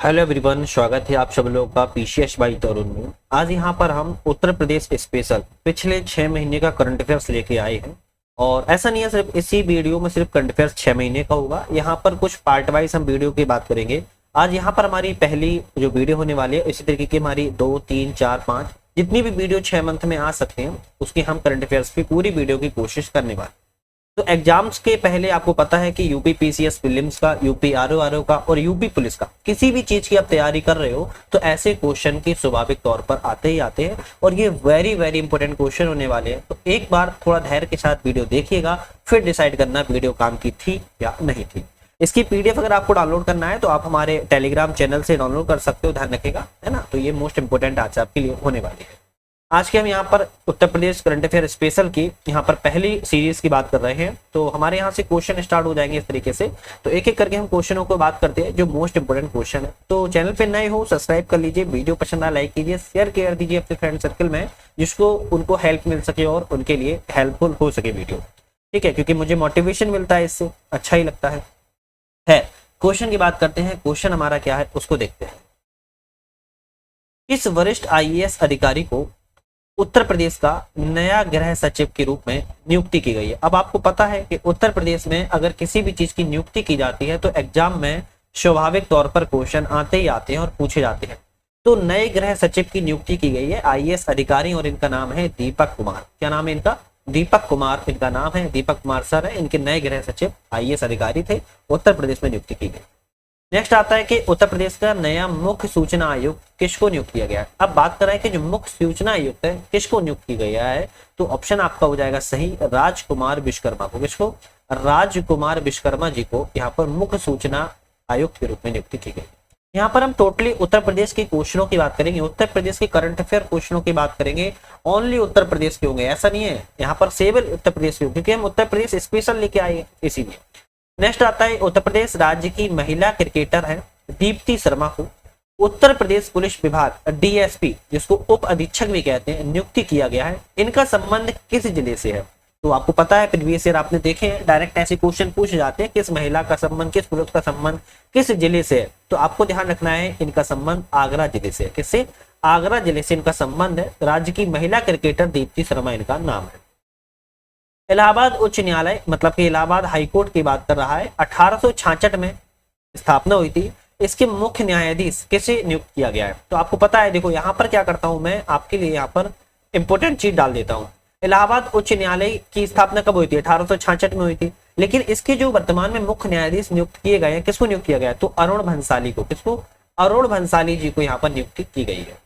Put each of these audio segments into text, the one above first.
Hello everyone, स्वागत है आप सब लोगों का पीसीएस बाई तरुण में। आज यहाँ पर हम उत्तर प्रदेश स्पेशल पिछले 6 महीने का करंट अफेयर्स लेके आए हैं। और ऐसा नहीं है सिर्फ इसी वीडियो में सिर्फ करंट अफेयर्स 6 महीने का होगा। यहाँ पर कुछ पार्ट वाइज हम वीडियो की बात करेंगे। आज यहाँ पर हमारी पहली जो वीडियो होने वाली है, इसी तरीके की हमारी 2, 3, 4, 5 जितनी भी वीडियो 6 मंथ में आ सकते हैं उसकी हम करंट अफेयर्स की पूरी वीडियो की कोशिश करने वाले। तो एग्जाम्स के पहले आपको पता है कि यूपी पीसीएस प्रीलिम्स का, यूपी आरओ का और यूपी पुलिस का किसी भी चीज की आप तैयारी कर रहे हो तो ऐसे क्वेश्चन की स्वाभाविक तौर पर आते ही आते हैं और ये वेरी वेरी इंपॉर्टेंट क्वेश्चन होने वाले हैं। तो एक बार थोड़ा धैर्य के साथ वीडियो देखिएगा, फिर डिसाइड करना वीडियो काम की थी या नहीं थी। इसकी पीडीएफ अगर आपको डाउनलोड करना है तो आप हमारे टेलीग्राम चैनल से डाउनलोड कर सकते हो, ध्यान रखिएगा, है ना। तो ये मोस्ट इंपोर्टेंट आज आपके लिए होने वाली है। आज के हम यहाँ पर Uttar Pradesh current affair special की यहाँ पर पहली सीरीज की बात कर रहे हैं। तो हमारे यहाँ से क्वेश्चन स्टार्ट हो जाएंगे इस तरीके से। तो एक एक करके हम क्वेश्चनों को बात करते हैं जो मोस्ट इंपोर्टेंट क्वेश्चन है। तो चैनल पे नए हो सब्सक्राइब कर लीजिए, वीडियो पसंद आए लाइक कीजिए, शेयर कर दीजिए अपने फ्रेंड सर्कल में जिसको उनको हेल्प मिल सके और उनके लिए हेल्पफुल हो सके वीडियो, ठीक है, क्योंकि मुझे मोटिवेशन मिलता है, इससे अच्छा ही लगता है। क्वेश्चन की बात करते हैं। क्वेश्चन हमारा क्या है उसको देखते हैं। किस वरिष्ठ आईएएस अधिकारी को उत्तर प्रदेश का नया गृह सचिव के रूप में नियुक्ति की गई है? अब आपको पता है कि उत्तर प्रदेश में अगर किसी भी चीज की नियुक्ति की जाती है तो एग्जाम में स्वाभाविक तौर पर क्वेश्चन आते ही आते हैं और पूछे जाते हैं। तो नए गृह सचिव की नियुक्ति की गई है आईएएस अधिकारी और इनका नाम है दीपक कुमार। क्या नाम है इनका? दीपक कुमार इनका नाम है। दीपक कुमार सर है, इनके नए गृह सचिव आईएएस अधिकारी थे, उत्तर प्रदेश में नियुक्ति की गई। नेक्स्ट आता है कि उत्तर प्रदेश का नया मुख्य सूचना आयुक्त किसको नियुक्त किया गया है? अब बात कर रहे हैं कि जो मुख्य सूचना आयुक्त है किसको नियुक्त किया गया है, तो ऑप्शन आपका हो जाएगा सही, राजकुमार विश्वकर्मा को। किसको? राजकुमार विश्वकर्मा जी को यहाँ पर मुख्य सूचना आयुक्त के रूप में नियुक्ति की गई। यहाँ पर हम टोटली उत्तर प्रदेश के क्वेश्चनों की बात करेंगे, उत्तर प्रदेश के करंट अफेयर क्वेश्चनों की बात करेंगे। ओनली उत्तर प्रदेश के होंगे, ऐसा नहीं है यहाँ पर सेवल उत्तर प्रदेश के होंगे क्योंकि हम उत्तर प्रदेश स्पेशल लेके आए इसीलिए। नेक्स्ट आता है उत्तर प्रदेश राज्य की महिला क्रिकेटर है दीप्ति शर्मा को उत्तर प्रदेश पुलिस विभाग डीएसपी, जिसको उप अधीक्षक भी कहते हैं, नियुक्ति किया गया है। इनका संबंध किस जिले से है? तो आपको पता है प्रीवियस ईयर आपने देखे हैं डायरेक्ट ऐसे क्वेश्चन पूछे जाते हैं, किस महिला का संबंध, किस पुरुष का संबंध किस जिले से है। तो आपको ध्यान रखना है इनका संबंध आगरा जिले से है। किससे? आगरा जिले से इनका संबंध है। राज्य की महिला क्रिकेटर दीप्ति शर्मा इनका नाम है। इलाहाबाद उच्च न्यायालय मतलब कि इलाहाबाद हाईकोर्ट की बात कर रहा है, 1866 में स्थापना हुई थी। इसके मुख्य न्यायाधीश किसे नियुक्त किया गया है? तो आपको पता है, देखो यहाँ पर क्या करता हूं मैं आपके लिए, यहाँ पर इंपोर्टेंट चीज डाल देता हूँ। इलाहाबाद उच्च न्यायालय की स्थापना कब हुई थी? 1866 में हुई थी। लेकिन इसके जो वर्तमान में मुख्य न्यायाधीश नियुक्त किए गए हैं, किसको नियुक्त किया गया है? तो अरुण भंसाली को। किसको? अरुण भंसाली जी को यहाँ पर नियुक्ति की गई है।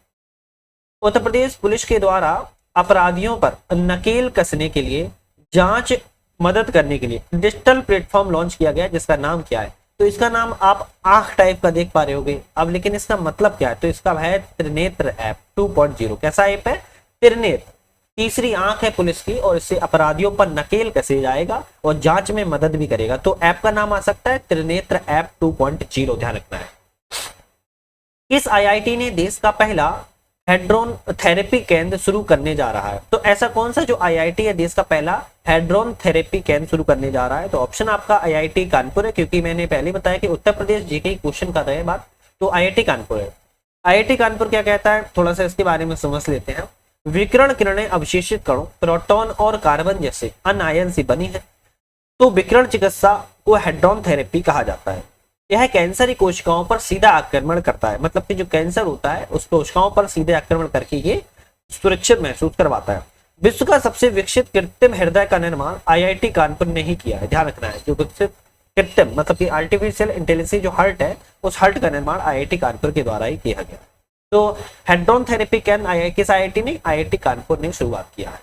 उत्तर प्रदेश पुलिस के द्वारा अपराधियों पर नकेल कसने के लिए जांच मदद करने के लिए डिजिटल प्लेटफॉर्म लॉन्च किया गया जिसका नाम क्या है? तो इसका नाम आप आंख टाइप का देख पा रहे होगे अब, लेकिन इसका मतलब क्या है? तो इसका है त्रिनेत्र ऐप 2.0। कैसा ऐप है? त्रिनेत्र, तीसरी आंख है पुलिस की और इससे अपराधियों पर नकेल कसे जाएगा और जांच में मदद भी करेगा। तो ऐप का नाम आ सकता है त्रिनेत्र ऐप 2.0, ध्यान रखना है। किस आईआईटी ने देश का पहला हेड्रोन थेरेपी केंद्र शुरू करने जा रहा है? तो ऐसा कौन सा जो आईआईटी है देश का पहला हेड्रोन थेरेपी केंद्र शुरू करने जा रहा है? तो ऑप्शन आपका आईआईटी कानपुर है, क्योंकि मैंने पहले बताया कि उत्तर प्रदेश जीके क्वेश्चन कर रहे हैं बात, तो आईआईटी कानपुर है। आईआईटी कानपुर क्या कहता है, थोड़ा सा इसके बारे में समझ लेते हैं। विकिरण किरणें अवशेषित कणों, प्रोटॉन और कार्बन जैसे अन्य आयन से बनी है, तो विकिरण चिकित्सा को हेड्रोन थेरेपी कहा जाता है। यह कैंसरी कोशिकाओं पर सीधा आक्रमण करता है, मतलब कि जो कैंसर होता है उस कोशिकाओं पर सीधे आक्रमण करके ये सुरक्षित महसूस करवाता है। विश्व का सबसे विकसित कृत्रिम हृदय का निर्माण आईआईटी कानपुर ने ही किया है, ध्यान रखना है। जो विकसित कृत्रिम मतलब कि आर्टिफिशियल इंटेलिजेंस जो हार्ट है, उस हार्ट का निर्माण आईआईटी कानपुर के द्वारा ही किया गया। तो हेड्रोन थेरेपी केंद्र किस आईआईटी ने? आईआईटी कानपुर ने शुरुआत किया है।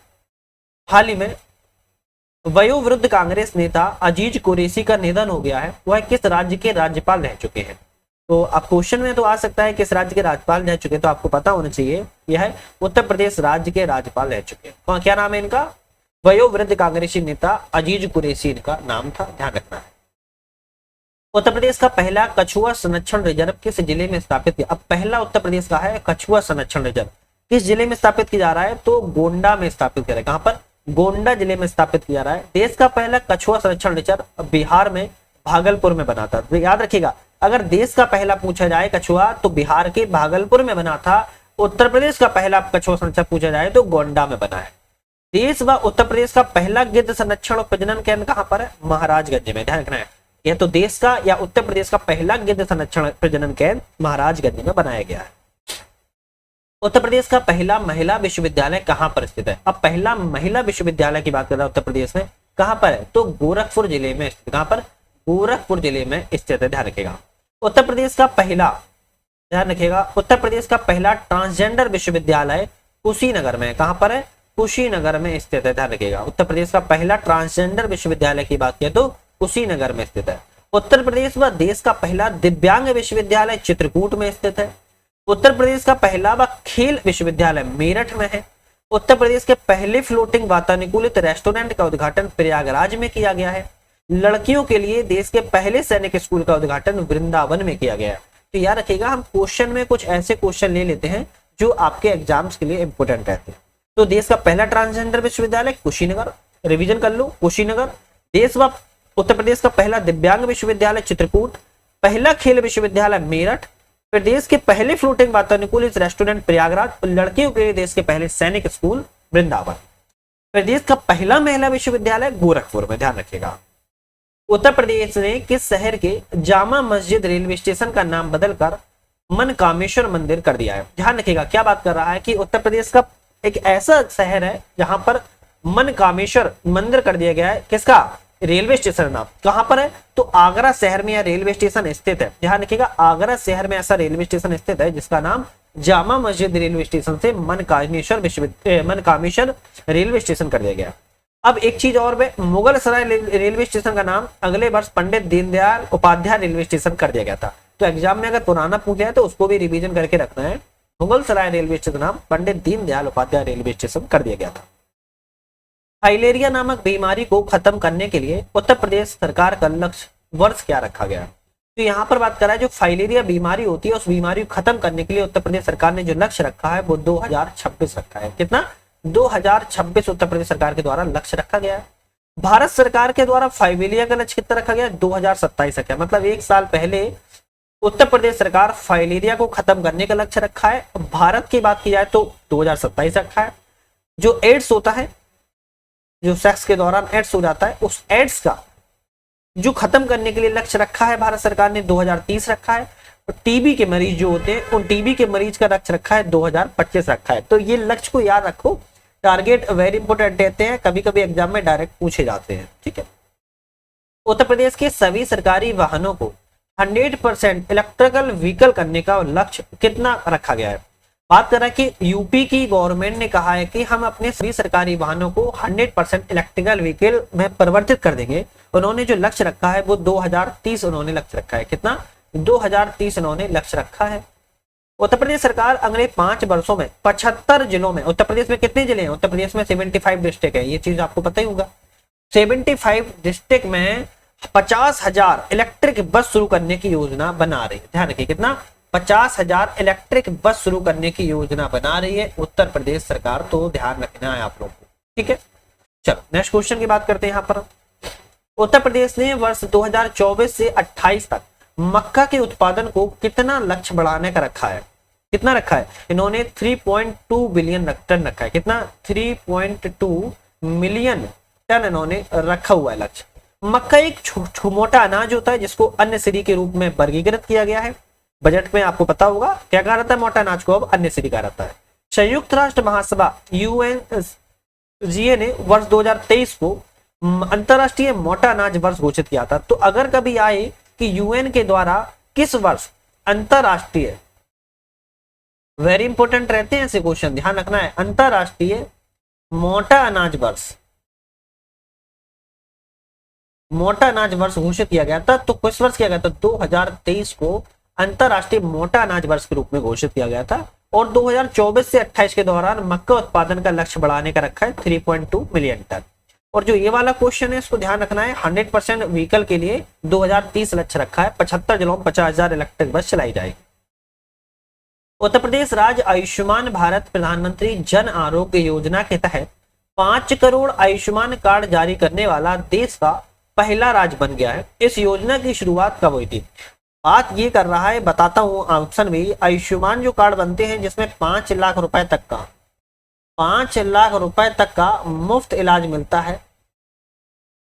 हाल ही में वयोवृद्ध कांग्रेस नेता अजीज कुरैशी का निधन हो गया है, वह किस राज्य के राज्यपाल रह चुके हैं? तो अब क्वेश्चन में तो आ सकता है किस राज्य के राज्यपाल रह चुके हैं, तो आपको पता होना चाहिए यह उत्तर प्रदेश राज्य के राज्यपाल रह चुके हैं। क्या नाम है इनका? वयोवृद्ध कांग्रेसी नेता अजीज कुरैशी इनका नाम था, ध्यान रखना है। उत्तर प्रदेश का पहला कछुआ संरक्षण रिजर्व किस जिले में स्थापित किया? अब पहला उत्तर प्रदेश का है कछुआ संरक्षण रिजर्व, किस जिले में स्थापित किया जा रहा है? तो गोंडा में स्थापित किया रहा है। कहां पर? गोंडा जिले में स्थापित किया रहा है। देश का पहला कछुआ संरक्षण रिजर्व बिहार में भागलपुर में बना था। तो याद रखिएगा, अगर देश का पहला पूछा जाए कछुआ तो बिहार के भागलपुर में बना था। उत्तर प्रदेश का पहला कछुआ संरक्षण पूछा जाए तो गोंडा में बना है। देश व उत्तर प्रदेश का पहला गिद्ध संरक्षण और प्रजनन केंद्र कहां पर है? महाराजगंज में। ध्यान रखना है, यह तो देश का या उत्तर प्रदेश का पहला गिद्ध संरक्षण प्रजनन केंद्र महाराजगंज में बनाया गया है। उत्तर प्रदेश का पहला महिला विश्वविद्यालय कहां पर स्थित है? अब पहला महिला विश्वविद्यालय की बात कर रहा है उत्तर प्रदेश में, कहां पर है? तो गोरखपुर जिले में स्थित। कहां पर? गोरखपुर जिले में स्थित है। ध्यान रखिएगा। उत्तर प्रदेश का पहला, ध्यान रखिएगा, उत्तर प्रदेश का पहला ट्रांसजेंडर विश्वविद्यालय कुशीनगर में। कहां पर है? कुशीनगर में स्थित है। ध्यान रखिएगा, उत्तर प्रदेश का पहला ट्रांसजेंडर विश्वविद्यालय की बात किया तो कुशीनगर में स्थित है। उत्तर प्रदेश व देश का पहला दिव्यांग विश्वविद्यालय चित्रकूट में स्थित है। उत्तर प्रदेश का पहला व खेल विश्वविद्यालय मेरठ में है। उत्तर प्रदेश के पहले फ्लोटिंग वातानुकूलित रेस्टोरेंट का उद्घाटन प्रयागराज में किया गया है। लड़कियों के लिए देश के पहले सैनिक स्कूल का उद्घाटन वृंदावन में किया गया है। तो याद रखिएगा, हम क्वेश्चन में कुछ ऐसे क्वेश्चन ले लेते हैं जो आपके एग्जाम्स के लिए इंपोर्टेंट रहते हैं। तो देश का पहला ट्रांसजेंडर विश्वविद्यालय कुशीनगर, रिवीजन कर लो, कुशीनगर। देश व उत्तर प्रदेश का पहला दिव्यांग विश्वविद्यालय चित्रकूट, पहला खेल विश्वविद्यालय मेरठ, फिर देश के पहले फ्लोटिंग वातानुकूलित रेस्टोरेंट प्रयागराज, लड़कियों के लिए देश के पहले सैनिक स्कूल वृंदावन, फिर देश का पहला महिला विश्वविद्यालय गोरखपुर में। ध्यान रखिएगा। उत्तर प्रदेश ने किस शहर के जामा मस्जिद रेलवे स्टेशन का नाम बदलकर मनकामेश्वर मंदिर कर दिया है? ध्यान रखिएगा, क्या बात कर रहा है कि उत्तर प्रदेश का एक ऐसा शहर है जहां पर मनकामेश्वर मंदिर कर दिया गया है। किसका? रेलवे स्टेशन नाम। कहां पर है? तो आगरा शहर में यह रेलवे स्टेशन स्थित है। ध्यान रखिएगा, आगरा शहर में ऐसा रेलवे स्टेशन स्थित है जिसका नाम जामा मस्जिद रेलवे स्टेशन से मनकामेश्वर रेलवे स्टेशन कर दिया गया। अब एक चीज और है, मुगल सराय रेलवे स्टेशन का नाम अगले वर्ष पंडित दीनदयाल उपाध्याय रेलवे स्टेशन कर दिया गया था। तो एग्जाम में अगर पुराना पूछ लिया तो उसको भी रिवीजन करके रखना है। मुगल सराय रेलवे स्टेशन नाम पंडित दीनदयाल उपाध्याय रेलवे स्टेशन कर दिया गया था। फाइलेरिया नामक बीमारी को खत्म करने के लिए उत्तर प्रदेश सरकार का लक्ष्य वर्ष क्या रखा गया? तो यहाँ पर बात कर रहा है जो फाइलेरिया बीमारी होती है उस बीमारी को खत्म करने के लिए उत्तर प्रदेश सरकार ने जो लक्ष्य रखा है वो 2026 रखा है। कितना? 2026 उत्तर प्रदेश सरकार के द्वारा लक्ष्य रखा गया है। भारत सरकार के द्वारा फाइलेरिया का लक्ष्य कितना रखा गया? 2027 रखा है। मतलब एक साल पहले उत्तर प्रदेश सरकार फाइलेरिया को खत्म करने का लक्ष्य रखा है। भारत की बात की जाए तो 2027 रखा है। जो एड्स होता है, जो सेक्स के दौरान एड्स हो जाता है, उस एड्स का जो खत्म करने के लिए लक्ष्य रखा है भारत सरकार ने 2030 रखा है। और टीबी के मरीज जो होते हैं उन टीबी के मरीज का लक्ष्य रखा है 2025 रखा है। तो ये लक्ष्य को याद रखो, टारगेट वेरी इंपोर्टेंट रहते हैं, कभी कभी एग्जाम में डायरेक्ट पूछे जाते हैं। ठीक है। उत्तर प्रदेश के सभी सरकारी वाहनों को 100% इलेक्ट्रिकल व्हीकल करने का लक्ष्य कितना रखा गया है? बात कर रहा है कि यूपी की गवर्नमेंट ने कहा है कि हम अपने सभी सरकारी वाहनों को 100% इलेक्ट्रिकल व्हीकल में परिवर्तित कर देंगे। उन्होंने जो लक्ष्य रखा है वो 2030 उन्होंने लक्ष्य रखा है। कितना? 2030 उन्होंने लक्ष्य रखा है। उत्तर प्रदेश सरकार अगले 5 वर्षों में 75 जिलों में, उत्तर प्रदेश में कितने जिले हैं? उत्तर प्रदेश में 75 डिस्ट्रिक्ट है, ये चीज आपको पता ही होगा। 75 डिस्ट्रिक्ट में 50,000 इलेक्ट्रिक बस शुरू करने की योजना बना रही है। ध्यान रखिए, कितना? 50,000 इलेक्ट्रिक बस शुरू करने की योजना बना रही है उत्तर प्रदेश सरकार। तो ध्यान रखना है आप लोगों को। ठीक है, चलो नेक्स्ट क्वेश्चन की बात करते हैं। यहाँ पर उत्तर प्रदेश ने वर्ष 2024 से 28 तक मक्का के उत्पादन को कितना लक्ष्य बढ़ाने का रखा है? कितना रखा है? इन्होंने 3.2 बिलियन टन रखा है। कितना? 3.2 मिलियन टन इन्होंने रखा हुआ है लक्ष्य। मक्का एक मोटा अनाज होता है जिसको अन्य श्री के रूप में वर्गीकृत किया गया है। बजट में आपको पता होगा क्या कहा रहता है मोटा अनाज को? अब अन्य श्री कहा रहता है। संयुक्त राष्ट्र महासभा UNGA ने वर्ष 2023 को अंतरराष्ट्रीय मोटा अनाज वर्ष घोषित किया था। तो अगर कभी आए कि यूएन के द्वारा किस वर्ष अंतरराष्ट्रीय, वेरी इंपोर्टेंट रहते हैं ऐसे क्वेश्चन, ध्यान रखना है, अंतरराष्ट्रीय मोटा अनाज वर्ष, मोटा अनाज वर्ष घोषित किया गया था। तो किस वर्ष किया गया था? 2023 को अंतरराष्ट्रीय मोटा अनाज वर्ष के रूप में घोषित किया गया था। और 2024 से 28 के दौरान मक्का उत्पादन का लक्ष्य बढ़ाने का रखा है 3.2 मिलियन टन। और जो ये वाला क्वेश्चन है इसको ध्यान रखना है, 100% व्हीकल के लिए 2030 लक्ष्य रखा है। 75 जिलों में 50,000 इलेक्ट्रिक बस चलाई जाएगी। उत्तर प्रदेश राज्य आयुष्मान भारत प्रधानमंत्री जन आरोग्य योजना के तहत 5 करोड़ आयुष्मान कार्ड जारी करने वाला देश का पहला राज्य बन गया है। इस योजना की शुरुआत कब हुई थी? बात ये कर रहा है, बताता हूँ ऑप्शन भी। आयुष्मान जो कार्ड बनते हैं जिसमें 5 लाख रुपए तक का 5 लाख रुपए तक का मुफ्त इलाज मिलता है।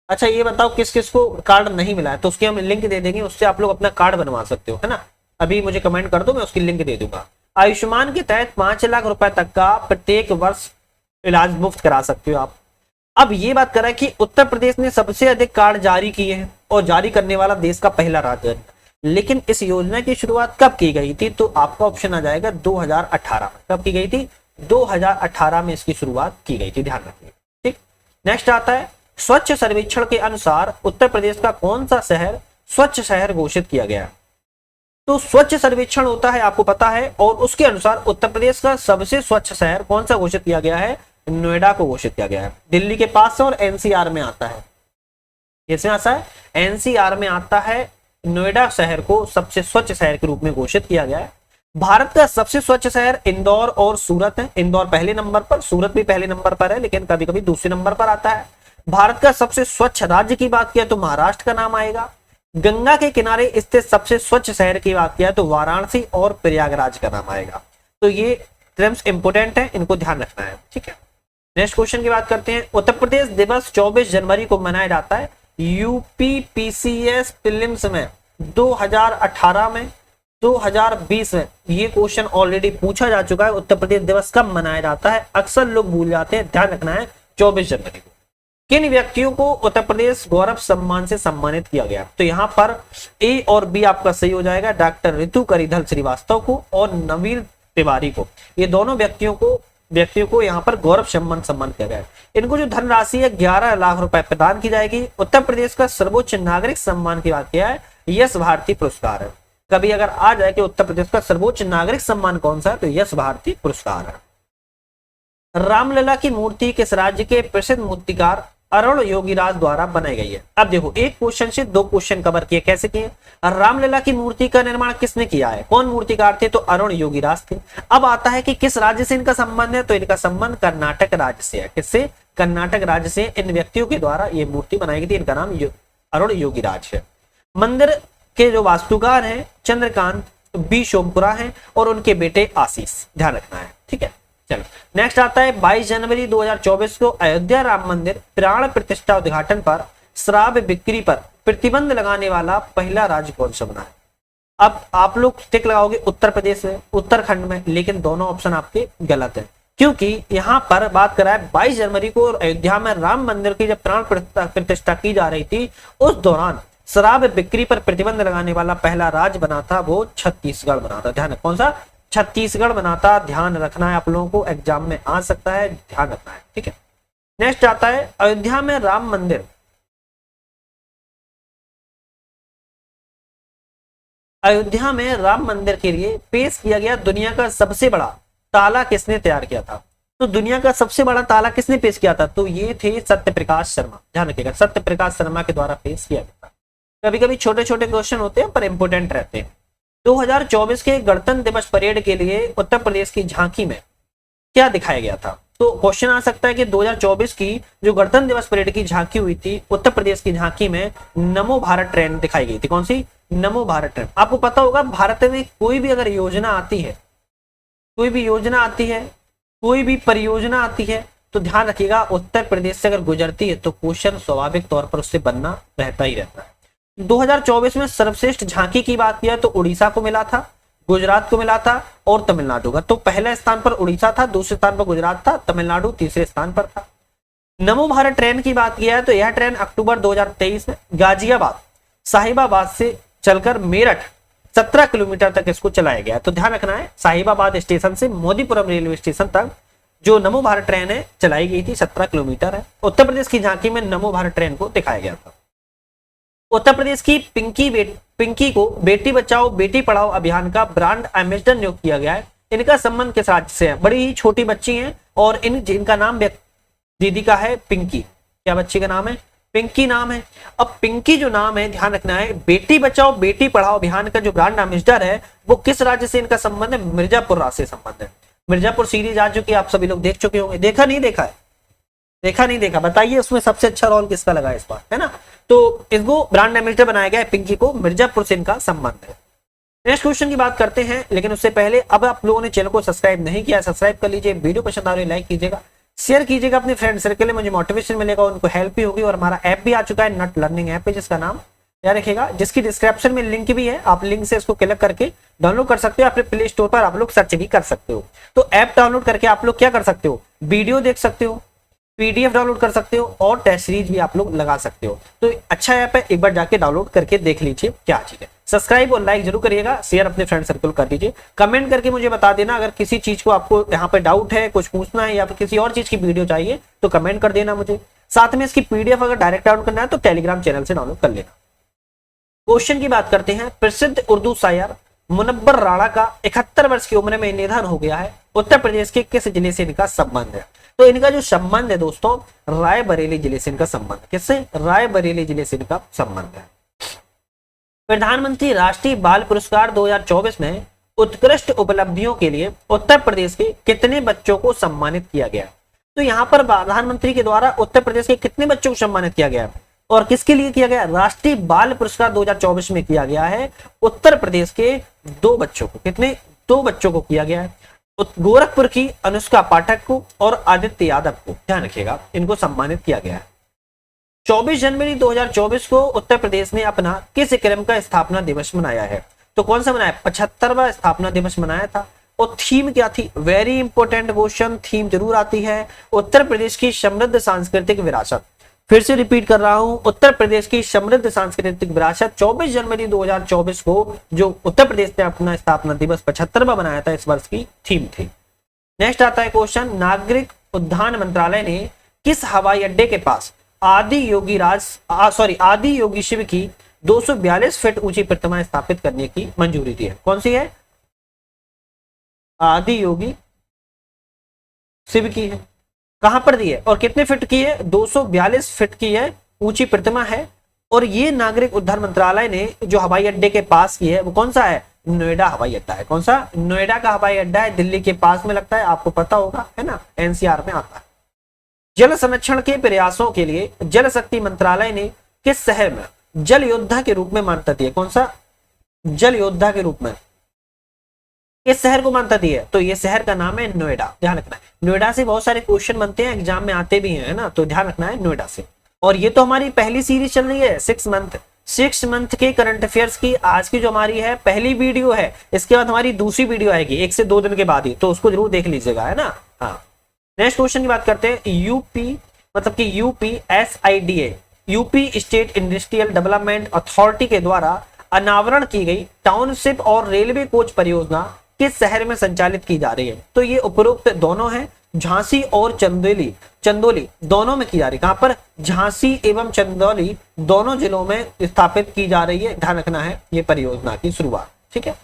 अच्छा ये बताओ किस किस को कार्ड नहीं मिला है, तो उसकी हम लिंक दे देंगे, उससे आप लोग अपना कार्ड बनवा सकते हो, है ना। अभी मुझे कमेंट कर दो, मैं उसकी लिंक दे दूंगा। आयुष्मान के तहत 5 लाख रुपए तक का प्रत्येक वर्ष इलाज मुफ्त करा सकते हो आप। अब ये बात करा कि उत्तर प्रदेश ने सबसे अधिक कार्ड जारी किए हैं और जारी करने वाला देश का पहला राज्य है। लेकिन इस योजना की शुरुआत कब की गई थी? तो आपका ऑप्शन आ जाएगा 2018 में। कब की गई थी? 2018 में इसकी शुरुआत की गई थी, ध्यान रखिए। ठीक, नेक्स्ट आता है स्वच्छ सर्वेक्षण के अनुसार उत्तर प्रदेश का कौन सा शहर स्वच्छ शहर घोषित किया गया? तो स्वच्छ सर्वेक्षण होता है, आपको पता है, और उसके अनुसार उत्तर प्रदेश का सबसे स्वच्छ शहर कौन सा घोषित किया गया है? नोएडा को घोषित किया गया है। दिल्ली के पास से और एनसीआर में आता है। कैसे आता है? एनसीआर में आता है। नोएडा शहर को सबसे स्वच्छ शहर के रूप में घोषित किया गया है। भारत का सबसे स्वच्छ शहर इंदौर और सूरत है। इंदौर पहले नंबर पर, सूरत भी पहले नंबर पर है, लेकिन कभी कभी दूसरे नंबर पर आता है। भारत का सबसे स्वच्छ राज्य की बात किया तो महाराष्ट्र का नाम आएगा। गंगा के किनारे स्थित सबसे स्वच्छ शहर की बात किया तो वाराणसी और प्रयागराज का नाम आएगा। तो ये टर्म्स इंपोर्टेंट है, इनको ध्यान रखना है, ठीक है। नेक्स्ट क्वेश्चन की बात करते हैं। उत्तर प्रदेश दिवस 24 जनवरी को मनाया जाता है यूपी पीसीएस प्रीलिम्स में 2018 में, 2020 में। ये क्वेश्चन ऑलरेडी पूछा जा चुका है। उत्तर प्रदेश दिवस कब मनाया जाता है? अक्सर लोग भूल जाते हैं, ध्यान रखना है 24 जनवरी को। किन व्यक्तियों को उत्तर प्रदेश गौरव सम्मान से सम्मानित किया गया? तो यहाँ पर ए और बी आपका सही हो जाएगा। डॉक्टर ऋतु करिधल श्रीवास्तव को और नवीन तिवारी को, ये दोनों व्यक्तियों को यहाँ पर गौरव सम्मान किया गया है। इनको जो धनराशि है 11 लाख रुपए प्रदान की जाएगी। उत्तर प्रदेश का सर्वोच्च नागरिक सम्मान की बात किया है, यश भारती पुरस्कार है। कभी अगर आ जाए कि उत्तर प्रदेश का सर्वोच्च नागरिक सम्मान कौन सा है, तो यश भारती पुरस्कार है। रामलला की मूर्ति किस राज्य के प्रसिद्ध मूर्तिकार अरुण योगीराज द्वारा बनाई गई है? अब देखो, एक क्वेश्चन से 2 क्वेश्चन कवर किए। कैसे किए? रामलला की मूर्ति का निर्माण किसने किया है? कौन मूर्तिकार थे? तो अरुण योगीराज थे। अब आता है कि किस राज्य से इनका संबंध है, तो इनका संबंध कर्नाटक राज्य से है। किससे? कर्नाटक राज्य से इन व्यक्तियों के द्वारा ये मूर्ति बनाई गई थी। इनका नाम अरुण योगीराज है। मंदिर के जो वास्तुकार हैं चंद्रकांत बी शोमपुरा हैं और उनके बेटे आशीष, ध्यान रखना है, ठीक है। चलो नेक्स्ट आता है 22 जनवरी 2024 को अयोध्या राम मंदिर प्राण प्रतिष्ठा उद्घाटन पर शराब बिक्री पर प्रतिबंध लगाने वाला पहला राज्य कौन सा बना है? अब आप लोग टिक लगाओगे उत्तर प्रदेश में, उत्तराखंड में, लेकिन दोनों ऑप्शन आपके गलत है, क्योंकि यहाँ पर बात करा है 22 जनवरी को अयोध्या में राम मंदिर की जब प्राण प्रतिष्ठा की जा रही थी, उस दौरान शराब बिक्री पर प्रतिबंध लगाने वाला पहला राज्य बना था, वो छत्तीसगढ़ बना था। ध्यान, कौन सा? छत्तीसगढ़ बनाता। ध्यान रखना है, आप लोगों को एग्जाम में आ सकता है, ध्यान रखना है, ठीक है। नेक्स्ट आता है अयोध्या में राम मंदिर के लिए पेश किया गया दुनिया का सबसे बड़ा ताला किसने तैयार किया था? तो दुनिया का सबसे बड़ा ताला किसने पेश किया था? तो ये थे सत्यप्रकाश शर्मा। ध्यान रखिएगा, सत्यप्रकाश शर्मा के द्वारा पेश किया गया था। कभी कभी छोटे छोटे क्वेश्चन होते हैं पर इंपोर्टेंट रहते हैं। 2024 के गणतंत्र दिवस परेड के लिए उत्तर प्रदेश की झांकी में क्या दिखाया गया था? तो क्वेश्चन आ सकता है कि 2024 की जो गणतंत्र दिवस परेड की झांकी हुई थी, उत्तर प्रदेश की झांकी में नमो भारत ट्रेन दिखाई गई थी। कौन सी? नमो भारत ट्रेन। आपको पता होगा भारत में कोई भी अगर योजना आती है, कोई भी परियोजना आती है, तो ध्यान रखिएगा उत्तर प्रदेश से अगर गुजरती है तो क्वेश्चन स्वाभाविक तौर पर उससे बनना रहता ही रहता है। 2024 में सर्वश्रेष्ठ झांकी की बात किया तो उड़ीसा को मिला था, गुजरात को मिला था और तमिलनाडु का। तो पहले स्थान पर उड़ीसा था, दूसरे स्थान पर गुजरात था, तमिलनाडु तीसरे स्थान पर था। नमो भारत ट्रेन की बात किया है तो यह ट्रेन अक्टूबर 2023 में गाजियाबाद साहिबाबाद से चलकर मेरठ 17 किलोमीटर तक इसको चलाया गया। तो ध्यान रखना है, साहिबाबाद स्टेशन से मोदीपुरम रेलवे स्टेशन तक जो नमो भारत ट्रेन है चलाई गई थी, 17 किलोमीटर है। उत्तर प्रदेश की झांकी में नमो भारत ट्रेन को दिखाया गया था। उत्तर प्रदेश की पिंकी को बेटी बचाओ बेटी पढ़ाओ अभियान का ब्रांड एम्बेसडर नियुक्त किया गया है। इनका संबंध किस राज्य से है? बड़ी ही छोटी बच्ची हैं और जिनका नाम दीदी का है पिंकी। क्या बच्ची का नाम है? पिंकी नाम है। अब पिंकी जो नाम है, ध्यान रखना है, बेटी बचाओ बेटी पढ़ाओ अभियान का जो ब्रांड एम्बेसडर है वो किस राज्य से इनका संबंध है? मिर्जापुर राज्य से संबंध है। मिर्जापुर सीरीज आ चुकी है, आप सभी लोग देख चुके होंगे। देखा नहीं देखा है? देखा नहीं देखा, बताइए उसमें सबसे अच्छा रोल किसका लगा इस बार, है ना? तो इसको ब्रांड एम्बेसडर बनाया गया है पिंकी को, मिर्जापुर से इनका संबंध है। नेक्स्ट क्वेश्चन की बात करते हैं, लेकिन उससे पहले अब आप लोगों ने चैनल को सब्सक्राइब नहीं किया, सब्सक्राइब कर लीजिए। वीडियो पसंद आ रही है लाइक कीजिएगा, शेयर कीजिएगा अपने फ्रेंड सर्कल में, मुझे मोटिवेशन मिलेगा, उनको हेल्प भी होगी। और हमारा ऐप भी आ चुका है, नट लर्निंग ऐप है, जिसका नाम याद रखिएगा, जिसकी डिस्क्रिप्शन में लिंक भी है, आप लिंक से इसको क्लिक करके डाउनलोड कर सकते हो। अपने प्ले स्टोर पर आप लोग सर्च भी कर सकते हो। तो ऐप डाउनलोड करके आप लोग क्या कर सकते हो, वीडियो देख सकते हो, पीडीएफ डाउनलोड कर सकते हो और टेस्ट सीरीज भी आप लोग लगा सकते हो। तो अच्छा ऐप है, एक बार जाके डाउनलोड करके देख लीजिए क्या चीज है। सब्सक्राइब और लाइक जरूर करिएगा, शेयर अपने फ्रेंड सर्कल कर दीजिए। कमेंट करके मुझे बता देना अगर किसी चीज को आपको यहाँ पे डाउट है, कुछ पूछना है या फिर किसी और चीज की वीडियो चाहिए तो कमेंट कर देना मुझे। साथ में इसकी पीडीएफ अगर डायरेक्ट डाउनलोड करना है तो टेलीग्राम चैनल से डाउनलोड कर लेना। क्वेश्चन की बात करते हैं, प्रसिद्ध उर्दू शायर मुनव्वर राणा का 71 वर्ष की उम्र में निधन हो गया है। उत्तर प्रदेश के किस जिले से इनका संबंध है? तो इनका जो संबंध है दोस्तों, रायबरेली जिले से इनका संबंध। किससे? रायबरेली जिले से इनका संबंध है। प्रधानमंत्री राष्ट्रीय बाल पुरस्कार 2024 में उत्कृष्ट उपलब्धियों के लिए उत्तर प्रदेश के कितने बच्चों को सम्मानित किया गया? तो यहाँ पर प्रधानमंत्री के द्वारा उत्तर प्रदेश के कितने बच्चों को सम्मानित किया गया और किसके लिए किया गया? राष्ट्रीय बाल पुरस्कार 2024 में किया गया है उत्तर प्रदेश के 2 बच्चों को। कितने? 2 बच्चों को किया गया है। गोरखपुर की अनुष्का पाठक को और आदित्य यादव को, ध्यान रखिएगा, इनको सम्मानित किया गया है। 24 जनवरी 2024 को उत्तर प्रदेश ने अपना किस क्रम का स्थापना दिवस मनाया है? तो कौन सा मनाया? 75वां स्थापना दिवस मनाया था। और थीम क्या थी? वेरी इंपॉर्टेंट क्वेश्चन, थीम जरूर आती है। उत्तर प्रदेश की समृद्ध सांस्कृतिक विरासत। फिर से रिपीट कर रहा हूं, उत्तर प्रदेश की समृद्ध सांस्कृतिक विरासत। 24 जनवरी 2024 को जो उत्तर प्रदेश ने अपना स्थापना दिवस 75वां बनाया था, इस वर्ष की थीम थी। नेक्स्ट आता है क्वेश्चन, नागरिक उद्यान मंत्रालय ने किस हवाई अड्डे के पास आदि योगी शिव की 242 फीट ऊंची प्रतिमा स्थापित करने की मंजूरी दी है? कौन सी है? आदि योगी शिव की है। कहां पर दी है और कितने फीट की है? 242 फीट की है, ऊंची प्रतिमा है। और ये नागरिक उद्यान मंत्रालय ने जो हवाई अड्डे के पास की है वो कौन सा है? नोएडा हवाई अड्डा है। कौन सा? नोएडा का हवाई अड्डा है, दिल्ली के पास में लगता है, आपको पता होगा, है ना, एनसीआर में आता है। जल संरक्षण के प्रयासों के लिए जल शक्ति मंत्रालय ने किस शहर में जल योद्धा के रूप में मान्यता दी है? कौन सा? जल योद्धा के रूप में इस शहर को मान्यता दी है, तो ये शहर का नाम है नोएडा। ध्यान रखना है, नोएडा से बहुत सारे क्वेश्चन बनते हैं, एग्जाम में आते भी हैं, ना, तो ध्यान रखना है नोएडा से। और ये तो हमारी पहली सीरीज चल रही है 6 मंथ के करंट अफेयर्स की। आज की जो हमारी है पहली वीडियो है, इसके बाद हमारी दूसरी वीडियो आएगी 1 से 2 दिन के बाद ही, तो उसको जरूर देख लीजिएगा, है ना। हाँ, नेक्स्ट क्वेश्चन की बात करते हैं। यूपी मतलब कि UPSIDA, UP state industrial development authority के द्वारा अनावरण की गई टाउनशिप और रेलवे कोच परियोजना किस शहर में संचालित की जा रही है? तो ये उपरोक्त दोनों है, झांसी और चंदौली दोनों में की जा रही है। कहां पर? झांसी एवं चंदौली दोनों जिलों में स्थापित की जा रही है। ध्यान रखना है ये परियोजना की शुरुआत, ठीक है।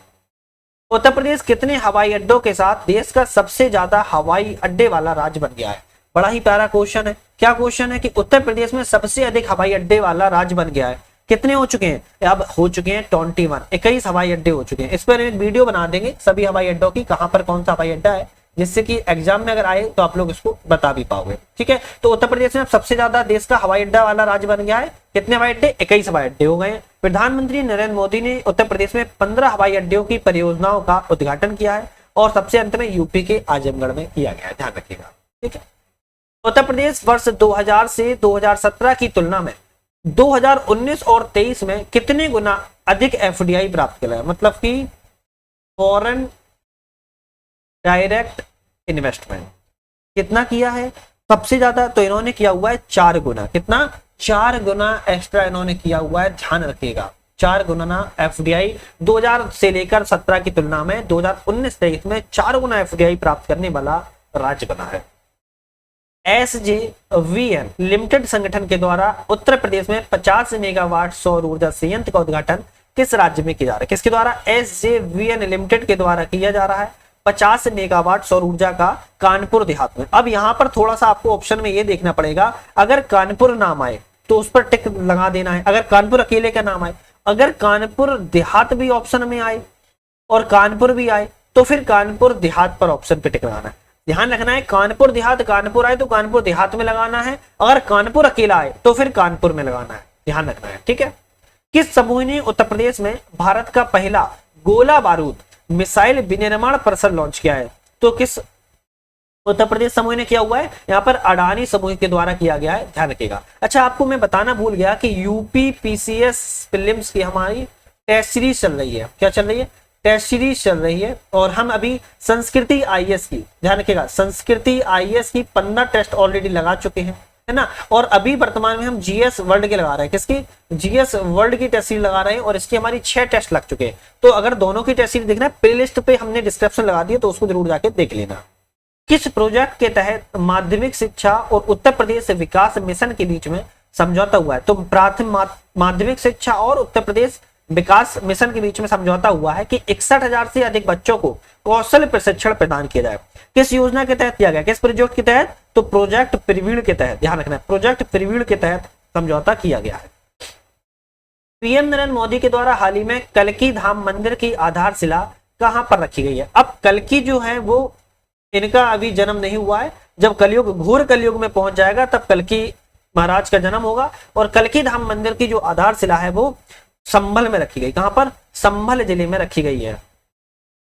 उत्तर प्रदेश कितने हवाई अड्डों के साथ देश का सबसे ज्यादा हवाई अड्डे वाला राज्य बन गया है? बड़ा ही प्यारा क्वेश्चन है। क्या क्वेश्चन है कि उत्तर प्रदेश में सबसे अधिक हवाई अड्डे वाला राज्य बन गया है। कितने हो चुके हैं? अब हो चुके हैं 21 हवाई अड्डे हो चुके हैं। इस पर एक वीडियो बना देंगे सभी हवाई अड्डों की, कहां पर कौन सा हवाई अड्डा है, जिससे कि एग्जाम में अगर आए तो आप लोग इसको बता भी पाओगे, ठीक है। तो उत्तर प्रदेश में सबसे ज्यादा देश का हवाई अड्डा वाला राज्य बन गया है। कितने हवाई अड्डे? 21 हवाई अड्डे हो गए। प्रधानमंत्री नरेंद्र मोदी ने उत्तर प्रदेश में 15 हवाई अड्डों की परियोजनाओं का उद्घाटन किया है और सबसे अंत में यूपी के आजमगढ़ में किया गया है। ध्यान रखिएगा, ठीक है। उत्तर प्रदेश वर्ष 2000 से 2017 की तुलना में 2019 और 23 में कितने गुना अधिक FDI प्राप्त किया है? मतलब कि फॉरेन डायरेक्ट इन्वेस्टमेंट कितना किया है सबसे ज्यादा? तो इन्होंने किया हुआ है 4 गुना। कितना? 4 गुना एक्स्ट्रा इन्होंने किया हुआ है। ध्यान रखिएगा, 4 गुना FDI 2000 से लेकर 17 की तुलना में 2019-23 में 4 गुना FDI प्राप्त करने वाला राज्य बना है। SJVN लिमिटेड संगठन के द्वारा उत्तर प्रदेश में 50 मेगावाट सौर ऊर्जा संयंत्र का उद्घाटन किस राज्य में किया जा रहा है? किसके द्वारा? SJVN लिमिटेड के द्वारा किया जा रहा है 50 मेगावाट सौर ऊर्जा का कानपुर देहात में। अब यहां पर थोड़ा सा आपको ऑप्शन में ये देखना पड़ेगा, अगर कानपुर नाम आए तो उस पर टिक लगा देना है। अगर कानपुर अकेले का नाम आए, अगर कानपुर देहात भी ऑप्शन में आए और कानपुर भी आए तो फिर कानपुर देहात पर ऑप्शन पे टिक लगाना है। ध्यान रखना है, कानपुर देहात, कानपुर आए तो कानपुर देहात में लगाना है, अगर कानपुर अकेला आए तो फिर कानपुर में लगाना है। ध्यान रखना है, ठीक है। किस समूह ने उत्तर प्रदेश में भारत का पहला गोला बारूद मिसाइल विनिर्माण परिसर लॉन्च किया है? तो किस उत्तर प्रदेश समूह ने किया हुआ है? यहाँ पर अडानी समूह के द्वारा किया गया है, ध्यान रखिएगा। अच्छा, आपको मैं बताना भूल गया कि यूपी पीसीएस प्रीलिम्स की हमारी टेस्ट सीरीज चल रही है। क्या चल रही है? टेस्ट सीरीज चल रही है। और हम अभी संस्कृति आईएएस की, ध्यान रखिएगा, संस्कृति आईएएस की 15 टेस्ट ऑलरेडी लगा चुके हैं, है ना। और अभी वर्तमान में हम जीएस वर्ल्ड के लगा रहे हैं। किसकी? जीएस वर्ल्ड की टेस्ट सीरीज लगा रहे हैं और इसकी हमारी 6 टेस्ट लग चुके हैं। तो अगर दोनों की टेस्ट सीरीज देखना है, प्ले लिस्ट पे हमने डिस्क्रिप्शन लगा दिया, तो उसको जरूर जाके देख लेना। किस प्रोजेक्ट के तहत माध्यमिक शिक्षा और उत्तर प्रदेश विकास मिशन के बीच में समझौता हुआ है? तो प्राथमिक माध्यमिक शिक्षा और उत्तर प्रदेश विकास मिशन के बीच में समझौता हुआ है कि 61,000 से अधिक बच्चों को कौशल प्रशिक्षण प्रदान किया जाए। किस योजना के तहत किया गया? किस प्रोजेक्ट के तहत? तो प्रोजेक्ट प्रवीण के तहत, ध्यान रखना है, प्रोजेक्ट प्रवीण के तहत समझौता किया गया है। पीएम नरेंद्र मोदी के द्वारा हाल ही में कल्की धाम मंदिर की आधारशिला कहां पर रखी गई है? अब कल्की जो है वो इनका अभी जन्म नहीं हुआ है। जब कलयुग, घोर कलयुग में पहुंच जाएगा तब कल्की महाराज का जन्म होगा। और कल्की धाम मंदिर की जो आधारशिला है वो संभल में रखी गई। कहां पर? संभल जिले में रखी गई है।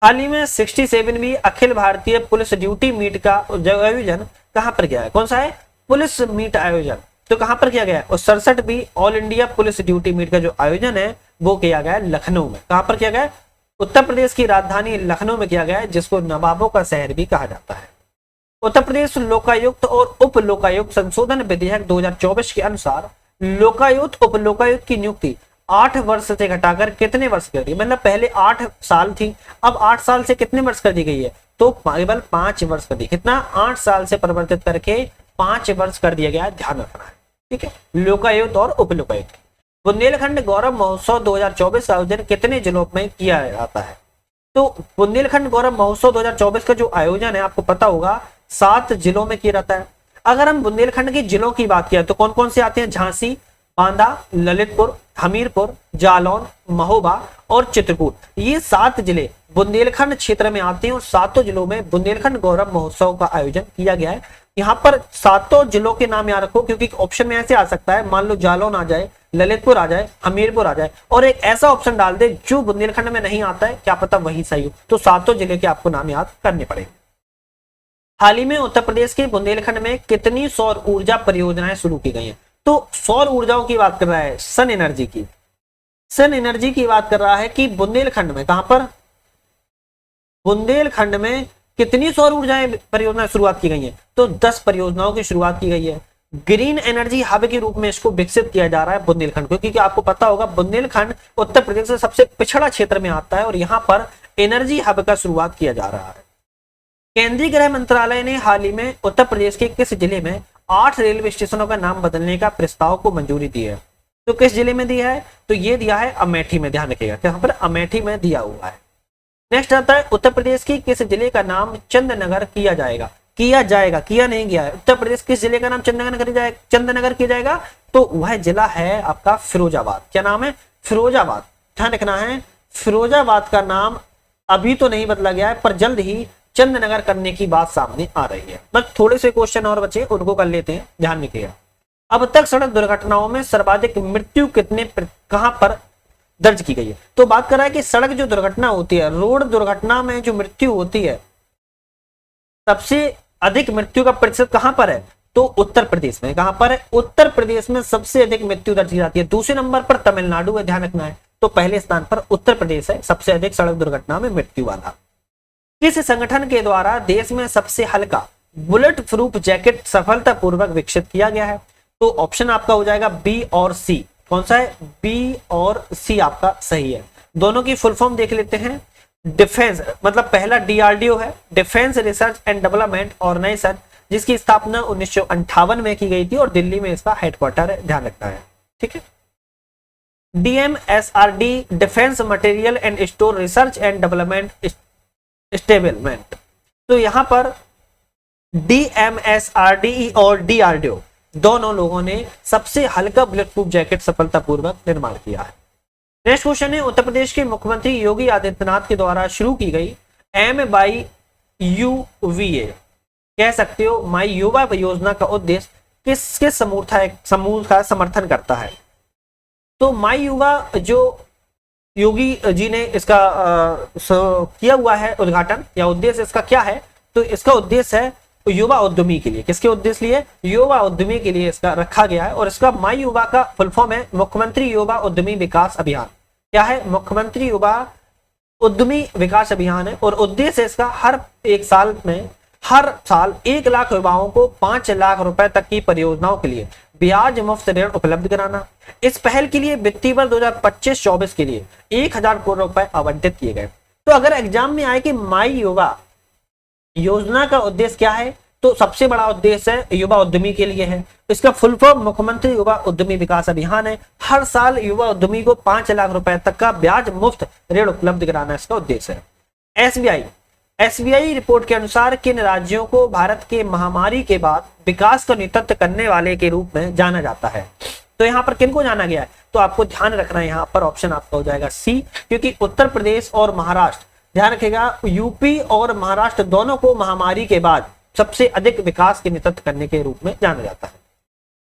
हाल ही में 67वीं Akhil Bharatiya police duty meet का आयोजन कहां पर किया है? कौन सा है? पुलिस मीट आयोजन। तो कहां पर किया गया है? और 67वीं all India police duty meet का जो आयोजन है वो किया गया है लखनऊ में। कहां पर किया गया है? उत्तर प्रदेश की राजधानी लखनऊ में किया गया है, जिसको नवाबों का शहर भी कहा जाता है। उत्तर प्रदेश लोकायुक्त और उप लोकायुक्त संशोधन विधेयक 2024 के अनुसार लोकायुक्त उप लोकायुक्त की नियुक्ति 8 वर्ष से घटाकर कितने वर्ष कर दी? मतलब पहले 8 साल थी, अब 8 साल से कितने वर्ष कर दी गई है? तो केवल 5 वर्ष कर दी। कितना? 8 साल से परिवर्तित करके 5 वर्ष कर दिया गया है, ध्यान रखना है, ठीक है। लोकायुक्त और उप लोकायुक्त। बुंदेलखंड गौरव महोत्सव 2024 का आयोजन कितने जिलों में किया जाता है? तो बुंदेलखंड गौरव महोत्सव 2024 का जो आयोजन है आपको पता होगा 7 जिलों में किया जाता है। अगर हम बुंदेलखंड के जिलों की बात किया तो कौन कौन से आते हैं? झांसी, बांदा, ललितपुर, हमीरपुर, जालौन, महोबा और चित्रकूट। ये 7 जिले बुंदेलखंड क्षेत्र में आते हैं और 7 जिलों में बुंदेलखंड गौरव महोत्सव का आयोजन किया गया है। यहाँ पर 7 जिलों के नाम याद रखो, क्योंकि ऑप्शन में ऐसे आ सकता है, मान लो जालौन आ जाए, ललितपुर आ जाए, हमीरपुर आ जाए, और एक ऐसा ऑप्शन डाल दे जो बुंदेलखंड में नहीं आता है, क्या पता वही सही हो। तो 7 जिले के आपको नाम याद करने पड़ेंगे। हाल ही में उत्तर प्रदेश के बुंदेलखंड में कितनी सौर ऊर्जा परियोजनाएं शुरू की गई हैं? तो सौर ऊर्जाओं की बात कर रहा है, सन एनर्जी की, सन एनर्जी की बात कर रहा है कि बुंदेलखंड में, कहां पर? बुंदेलखंड में कितनी सौर ऊर्जा परियोजना शुरुआत की गई है? तो 10 परियोजनाओं की शुरुआत की गई है। ग्रीन एनर्जी हब के रूप में इसको विकसित किया जा रहा है बुंदेलखंड को, क्योंकि आपको पता होगा बुंदेलखंड उत्तर प्रदेश से सबसे पिछड़ा क्षेत्र में आता है और यहाँ पर एनर्जी हब का शुरुआत किया जा रहा है। केंद्रीय गृह मंत्रालय ने हाल ही में उत्तर प्रदेश के किस जिले में 8 रेलवे स्टेशनों का नाम बदलने का प्रस्ताव को मंजूरी दी है? तो किस जिले में दिया है? तो ये दिया है अमेठी में, ध्यान रखिएगा, यहाँ पर अमेठी में दिया हुआ है। नेक्स्ट आता है उत्तर प्रदेश की किस जिले का नाम चंदनगर किया जाएगा? किया जाएगा, किया नहीं गया है। उत्तर प्रदेश किस जिले का नाम चंदनगर किया जाएगा? तो वह जिला है आपका फिरोजाबाद। क्या नाम है? फिरोजाबाद। ध्यान रखना है, फिरोजाबाद का नाम अभी तो नहीं बदला गया है, पर जल्द ही चंदनगर करने की बात सामने आ रही है। बस थोड़े से क्वेश्चन और बचे, उनको कर लेते हैं, ध्यान रखिएगा। अब तक सड़क दुर्घटनाओं में सर्वाधिक मृत्यु कहां पर दर्ज की गई है? तो बात कर रहा है कि सड़क जो दुर्घटना होती है, रोड दुर्घटना में जो मृत्यु होती है, सबसे अधिक मृत्यु का प्रतिशत कहां पर है? तो उत्तर प्रदेश में। कहां पर है? उत्तर प्रदेश में सबसे अधिक मृत्यु दर्ज की जाती है। दूसरे नंबर पर तमिलनाडु है, ध्यान रखना है। तो पहले स्थान पर उत्तर प्रदेश है सबसे अधिक सड़क दुर्घटना में मृत्यु वाला। किस संगठन के द्वारा देश में सबसे हल्का बुलेट प्रूफ जैकेट सफलतापूर्वक विकसित किया गया है? तो ऑप्शन आपका हो जाएगा बी और सी। कौन सा है? बी और सी आपका सही है। दोनों की फुल फॉर्म देख लेते हैं। डिफेंस, मतलब पहला डीआरडीओ है, Defence Research and Development Organisation, जिसकी स्थापना 1958 में की गई थी और दिल्ली में इसका हेडक्वार्टर है, ध्यान रखना है, ठीक है। DMSRD, defence material and store research and development establishment. तो यहां पर डीएमएसआरडी और डीआरडीओ दोनों लोगों ने सबसे हल्का बुलेट प्रूफ जैकेट सफलतापूर्वक निर्माण किया है। नेक्स्ट क्वेश्चन है उत्तर प्रदेश के मुख्यमंत्री योगी आदित्यनाथ के द्वारा शुरू की गई MYUVA, कह सकते हो माई युवा योजना का उद्देश्य किसके समूह का समर्थन करता है? तो माई युवा जो योगी जी ने इसका किया हुआ है उद्घाटन, या उद्देश्य इसका क्या है, तो इसका उद्देश्य है युवा उद्यमी के लिए। किसके उद्देश्य लिए? युवा उद्यमी के लिए इसका रखा गया है। और इसका माई युवा का फुल फॉर्म है मुख्यमंत्री युवा उद्यमी विकास अभियान। क्या है? मुख्यमंत्री युवा उद्यमी विकास अभियान है। और उद्देश्य इसका हर एक साल में, हर साल 1 लाख युवाओं को 5 लाख रुपए तक की परियोजनाओं के लिए ब्याज मुफ्त ऋण उपलब्ध कराना। इस पहल के लिए वित्तीय वर्ष 2025-24 के लिए 1000 करोड़ रुपए आवंटित किए गए। तो अगर एग्जाम में आए कि माई युवा योजना का उद्देश्य क्या है, तो सबसे बड़ा उद्देश्य है युवा उद्यमी के लिए है। इसका फुल फॉर्म मुख्यमंत्री युवा उद्यमी विकास अभियान है। हर साल युवा उद्यमी को 5 लाख रुपए तक का ब्याज मुफ्त ऋण उपलब्ध कराना इसका उद्देश्य है। एसबीआई रिपोर्ट के अनुसार किन राज्यों को भारत के महामारी के बाद विकास का नेतृत्व करने वाले के रूप में जाना जाता है? तो यहाँ पर किनको जाना गया है? तो आपको ध्यान रखना है, यहाँ पर ऑप्शन आपका हो जाएगा सी, क्योंकि उत्तर प्रदेश और महाराष्ट्र, ध्यान रखिएगा, यूपी और महाराष्ट्र दोनों को महामारी के बाद सबसे अधिक विकास के नेतृत्व करने के रूप में जाना जाता है।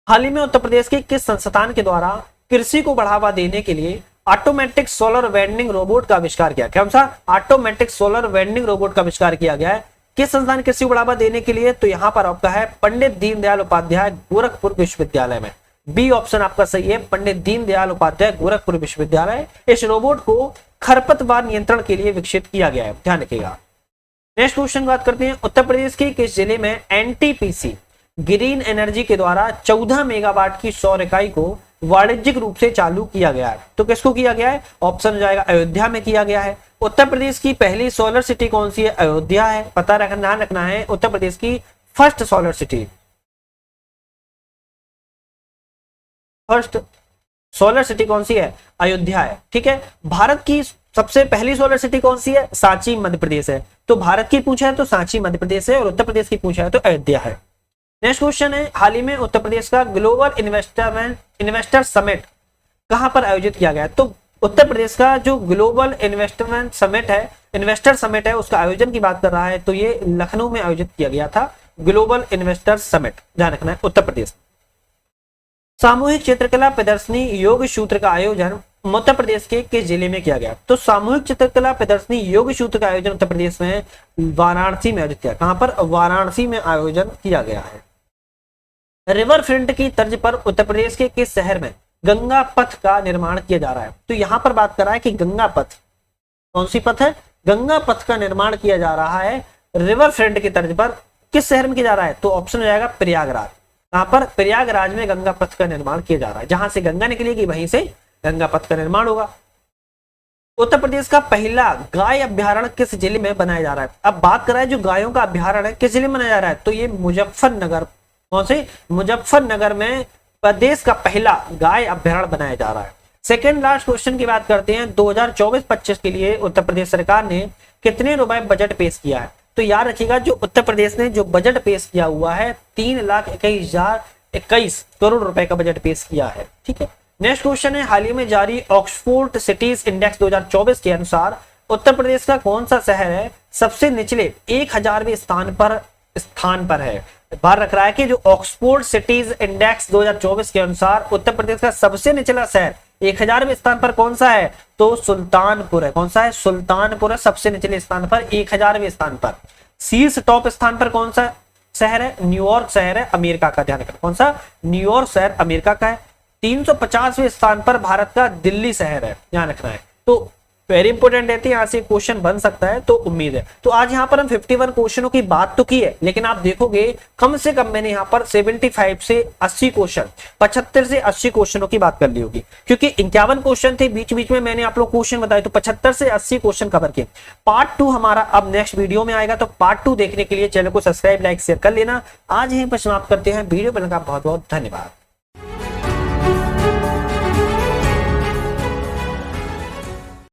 हाल ही में उत्तर प्रदेश के किस संस्थान के द्वारा कृषि को बढ़ावा देने के लिए ऑटोमेटिक सोलर वेंडिंग रोबोट का आविष्कार किया? कौन सा? ऑटोमेटिक सोलर वेंडिंग रोबोट का आविष्कार किया गया है। किस संस्थान कृषि को बढ़ावा देने के लिए? तो यहाँ पर आपका है पंडित दीनदयाल उपाध्याय गोरखपुर विश्वविद्यालय में। बी ऑप्शन आपका सही है, पंडित दीनदयाल उपाध्याय गोरखपुर विश्वविद्यालय। इस रोबोट को खरपतवार नियंत्रण के लिए विकसित किया गया है, ध्यान रखिएगा। नेक्स्ट क्वेश्चन बात करते हैं, उत्तर प्रदेश के किस जिले में एनटीपीसी ग्रीन एनर्जी के द्वारा 14 मेगावाट की सौर इकाई को वाणिज्यिक रूप से चालू किया गया है? तो किसको किया गया है? ऑप्शन हो जाएगा अयोध्या में किया गया है। उत्तर प्रदेश की पहली सोलर सिटी कौन सी है? अयोध्या है। पता रखना, ध्यान रखना है, उत्तर प्रदेश की first solar city, first solar city कौन सी है? अयोध्या है। ठीक है। भारत की सबसे पहली सोलर सिटी कौन सी है? सांची मध्य प्रदेश है। तो भारत की पूछा है तो सांची मध्य प्रदेश है, और उत्तर प्रदेश की पूछा है तो अयोध्या है। नेक्स्ट क्वेश्चन है, हाल ही में उत्तर प्रदेश का ग्लोबल इन्वेस्टर समिट कहां पर आयोजित किया गया? तो उत्तर प्रदेश का जो ग्लोबल इन्वेस्टर समिट है, उसका आयोजन की बात कर रहा है, तो ये लखनऊ में आयोजित किया गया था ग्लोबल इन्वेस्टर समिट, ध्यान रखना है, उत्तर प्रदेश। सामूहिक चित्रकला प्रदर्शनी योग सूत्र का आयोजन उत्तर प्रदेश के किस जिले में किया गया? तो सामूहिक चित्रकला प्रदर्शनी योग सूत्र का आयोजन उत्तर प्रदेश में वाराणसी में आयोजित किया। कहां पर? वाराणसी में आयोजन किया गया है। रिवर फ्रंट की तर्ज पर उत्तर प्रदेश के किस शहर में गंगा पथ का निर्माण किया जा रहा है? तो यहां पर बात कर रहा है कि गंगा पथ, कौन सी पथ है? गंगा पथ का निर्माण किया जा रहा है रिवर फ्रंट की तर्ज पर। किस शहर में किया जा रहा है? तो ऑप्शन हो जाएगा प्रयागराज। कहां पर? प्रयागराज में गंगा पथ का निर्माण किया जा रहा है। जहां से गंगा निकलेगी वहीं से गंगा पथ का निर्माण होगा। उत्तर प्रदेश का पहला गाय अभ्यारण्य किस जिले में बनाया जा रहा है? अब बात कर रहा है जो गायों का अभ्यारण्य है किस जिले में बनाया जा रहा है? तो ये मुजफ्फरनगर, कौन से? मुजफ्फरनगर में प्रदेश का पहला गाय अभ्यारण्य बनाया जा रहा है। सेकेंड लास्ट क्वेश्चन की बात करते हैं, 2024-25 के लिए उत्तर प्रदेश सरकार ने कितने रुपए बजट पेश किया है? तो याद रखिएगा, जो उत्तर प्रदेश ने जो बजट पेश किया हुआ है 3,21,021 करोड़ रुपए का बजट पेश किया है। ठीक है। नेक्स्ट क्वेश्चन है, हाल ही में जारी ऑक्सफोर्ड सिटीज इंडेक्स 2024 के अनुसार उत्तर प्रदेश का कौन सा शहर है सबसे निचले 1000वें स्थान पर है? बाहर रख रहा है कि जो ऑक्सफोर्ड सिटीज इंडेक्स 2024 के अनुसार उत्तर प्रदेश का सबसे निचला शहर 1000वें स्थान पर कौन सा है? तो सुल्तानपुर है। कौन सा है? सुल्तानपुर है सबसे निचले स्थान पर, 1000वें स्थान पर। शीर्ष टॉप स्थान पर कौन सा शहर है? न्यूयॉर्क शहर है अमेरिका का, ध्यान रखना। कौन सा? न्यूयॉर्क शहर अमेरिका का है। 350वें स्थान पर भारत का दिल्ली शहर है, ध्यान रखना है। तो वेरी इंपोर्टेंट रहती है, यहाँ से क्वेश्चन बन सकता है, तो उम्मीद है। तो आज यहाँ पर हम 51 क्वेश्चनों की बात तो की है, लेकिन आप देखोगे कम से कम मैंने यहाँ पर 75 से 80 क्वेश्चन, 75 से 80 क्वेश्चनों की बात कर ली होगी, क्योंकि 51 क्वेश्चन थे, बीच बीच में मैंने आप लोग क्वेश्चन बताए, तो 75 से 80 क्वेश्चन कवर किए। पार्ट 2 हमारा अब नेक्स्ट वीडियो में आएगा, तो पार्ट 2 देखने के लिए चैनल को सब्सक्राइब, लाइक, शेयर कर लेना। आज यहीं पर समाप्त करते हैं वीडियो। बनाने का बहुत बहुत धन्यवाद।